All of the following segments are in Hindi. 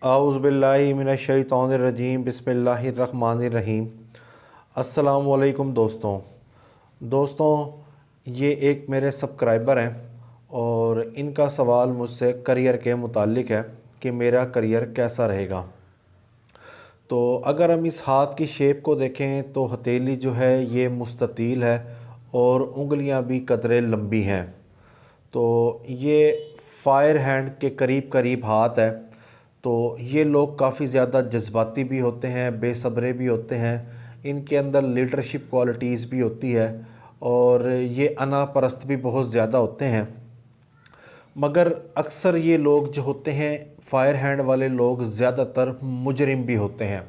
आउज़ुबिल्लाहि मिनश्शैतानिर्रजीम बिस्मिल्लाहिर्रहमानिर्रहीम। अस्सलामुअलैकुम दोस्तों, ये एक मेरे सब्सक्राइबर हैं और इनका सवाल मुझसे करियर के मुतालिक है कि मेरा करियर कैसा रहेगा। तो अगर हम इस हाथ की शेप को देखें तो हथेली जो है ये मुस्ततील है और उंगलियां भी कदरे लंबी हैं। तो ये फायर हैंड के करीब करीब हाथ है। तो ये लोग काफ़ी ज़्यादा जज्बाती भी होते हैं, बेसब्रे भी होते हैं, इनके अंदर लीडरशिप क्वालिटीज़ भी होती है और ये अना परस्त भी बहुत ज़्यादा होते हैं। मगर अक्सर ये लोग जो होते हैं फायर हैंड वाले लोग ज़्यादातर मुजरिम भी होते हैं।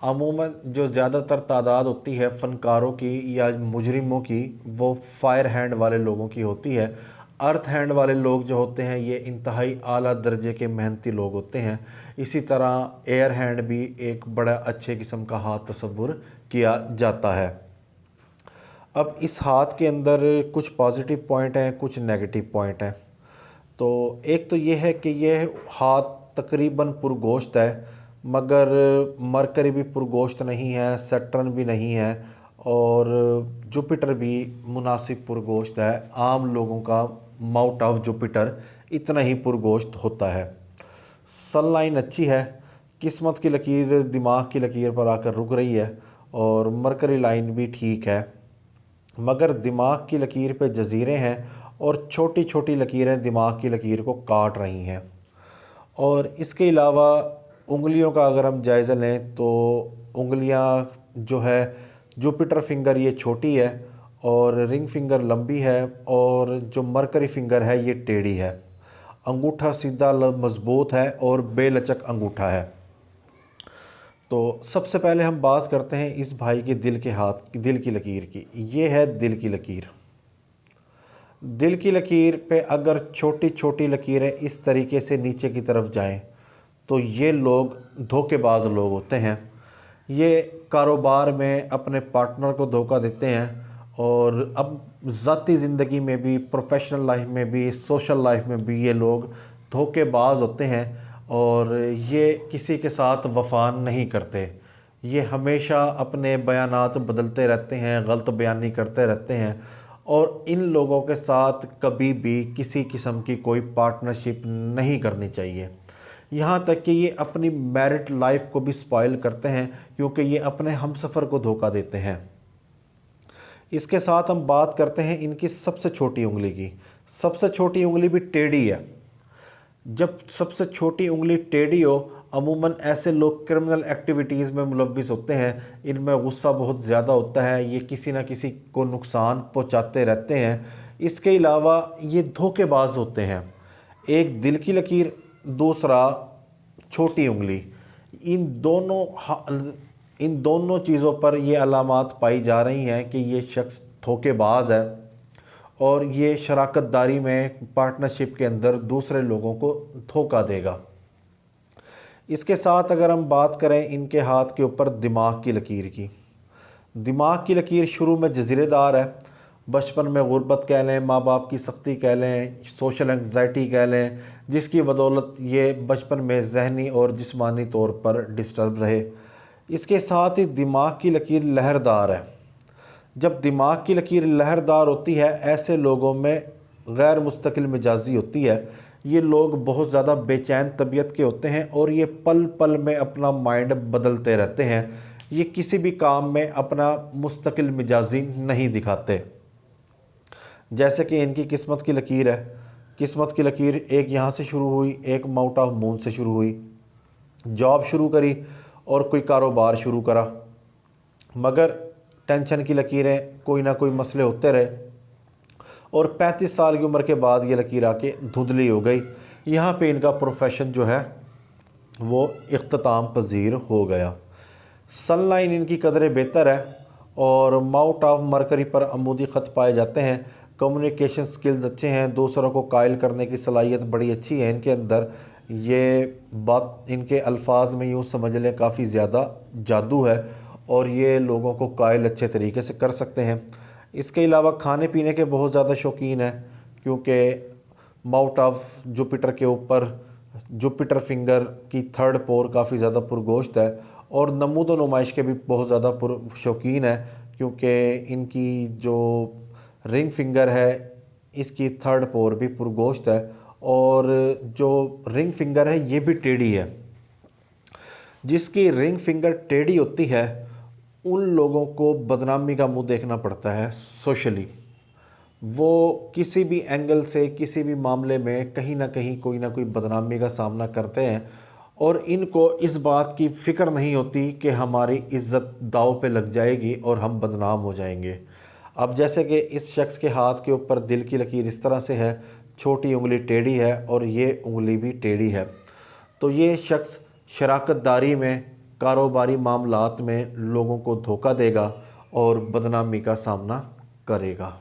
अमूमन जो ज़्यादातर तादाद होती है फ़नकारों की या मुजरिमों की वो फायर हैंड वाले लोगों की होती है। अर्थ हैंड वाले लोग जो होते हैं ये इंतहाई आला दर्जे के मेहनती लोग होते हैं। इसी तरह एयर हैंड भी एक बड़ा अच्छे किस्म का हाथ तस्वुर किया जाता है। अब इस हाथ के अंदर कुछ पॉजिटिव पॉइंट हैं, कुछ नेगेटिव पॉइंट हैं। तो एक तो ये है कि यह हाथ तकरीबन पुरगोश्त है, मगर मरकरी भी पुरगोश्त नहीं है, सैटर्न भी नहीं है और जुपिटर भी मुनासिब पुरगोश्त है। आम लोगों का माउट ऑफ जुपिटर इतना ही पुरगोश्त होता है। सन लाइन अच्छी है, किस्मत की लकीर दिमाग की लकीर पर आकर रुक रही है और मरकरी लाइन भी ठीक है, मगर दिमाग की लकीर पे जजीरें हैं और छोटी छोटी लकीरें दिमाग की लकीर को काट रही हैं। और इसके अलावा उंगलियों का अगर हम जायज़ा लें तो उंगलियां जो है जुपिटर फिंगर ये छोटी है और रिंग फिंगर लंबी है और जो मरकरी फिंगर है ये टेढ़ी है। अंगूठा सीधा मज़बूत है और बेलचक अंगूठा है। तो सबसे पहले हम बात करते हैं इस भाई के दिल की लकीर की। ये है दिल की लकीर। दिल की लकीर पे अगर छोटी छोटी लकीरें इस तरीके से नीचे की तरफ जाएं तो ये लोग धोखेबाज लोग होते हैं। ये कारोबार में अपने पार्टनर को धोखा देते हैं और अब ज़ाती ज़िंदगी में भी, प्रोफेशनल लाइफ में भी, सोशल लाइफ में भी ये लोग धोखेबाज होते हैं और ये किसी के साथ वफ़ा नहीं करते। ये हमेशा अपने बयानात बदलते रहते हैं, गलत बयानी करते रहते हैं और इन लोगों के साथ कभी भी किसी किस्म की कोई पार्टनरशिप नहीं करनी चाहिए। यहाँ तक कि ये अपनी मैरिड लाइफ को भी स्पॉइल करते हैं क्योंकि ये अपने हमसफ़र को धोखा देते हैं। इसके साथ हम बात करते हैं इनकी सबसे छोटी उंगली की। सबसे छोटी उंगली भी टेढ़ी है। जब सबसे छोटी उंगली टेढ़ी हो, अमूमन ऐसे लोग क्रिमिनल एक्टिविटीज़ में मुलव्विस होते हैं। इनमें गुस्सा बहुत ज़्यादा होता है, ये किसी न किसी को नुकसान पहुंचाते रहते हैं। इसके अलावा ये धोखेबाज होते हैं। एक दिल की लकीर, दूसरा छोटी उंगली, इन दोनों चीज़ों पर ये अलामात पाई जा रही हैं कि ये शख्स धोखेबाज है और ये शराकतदारी में, पार्टनरशिप के अंदर दूसरे लोगों को धोखा देगा। इसके साथ अगर हम बात करें इनके हाथ के ऊपर दिमाग की लकीर की, दिमाग की लकीर शुरू में जजीरेदार है। बचपन में गुर्बत कह लें, माँ बाप की सख्ती कह लें, सोशल एंग्जाइटी कह लें, जिसकी बदौलत ये बचपन में जहनी और जिस्मानी तौर पर डिस्टर्ब रहे। इसके साथ ही दिमाग की लकीर लहरदार है। जब दिमाग की लकीर लहरदार होती है, ऐसे लोगों में गैर मुस्तकिल मिजाजी होती है। ये लोग बहुत ज़्यादा बेचैन तबीयत के होते हैं और ये पल पल में अपना माइंड बदलते रहते हैं। ये किसी भी काम में अपना मुस्तकिल मिजाजी नहीं दिखाते। जैसे कि इनकी किस्मत की लकीर है। किस्मत की लकीर एक यहाँ से शुरू हुई, एक माउट ऑफ मून से शुरू हुई। जॉब शुरू करी और कोई कारोबार शुरू करा, मगर टेंशन की लकीरें, कोई ना कोई मसले होते रहे और 35 साल की उम्र के बाद ये लकीर आके धुंधली हो गई। यहाँ पे इनका प्रोफेशन जो है वो इख्तिताम पजीर हो गया। सनलाइन इनकी कदरें बेहतर है और माउट ऑफ मरकरी पर अमूदी ख़त पाए जाते हैं। कम्युनिकेशन स्किल्स अच्छे हैं, दूसरों को कायल करने की सलाहियत बड़ी अच्छी है इनके अंदर। ये बात, इनके अल्फाज में यूँ समझ लें काफ़ी ज़्यादा जादू है और ये लोगों को कायल अच्छे तरीके से कर सकते हैं। इसके अलावा खाने पीने के बहुत ज़्यादा शौकीन हैं क्योंकि माउट ऑफ जुपिटर के ऊपर जुपिटर फिंगर की थर्ड पोर काफ़ी ज़्यादा पुरगोश्त है और नमूद व नुमाइश के भी बहुत ज़्यादा शौकीन है, क्योंकि इनकी जो रिंग फिंगर है इसकी थर्ड पोर भी पुरगोश्त है और जो रिंग फिंगर है ये भी टेढ़ी है। जिसकी रिंग फिंगर टेढ़ी होती है उन लोगों को बदनामी का मुंह देखना पड़ता है सोशली। वो किसी भी एंगल से किसी भी मामले में कहीं ना कहीं कोई ना कोई बदनामी का सामना करते हैं और इनको इस बात की फ़िक्र नहीं होती कि हमारी इज़्ज़त दांव पे लग जाएगी और हम बदनाम हो जाएंगे। अब जैसे कि इस शख्स के हाथ के ऊपर दिल की लकीर इस तरह से है, छोटी उंगली टेढ़ी है और ये उंगली भी टेढ़ी है, तो ये शख्स शराकतदारी में कारोबारी मामलात में लोगों को धोखा देगा और बदनामी का सामना करेगा।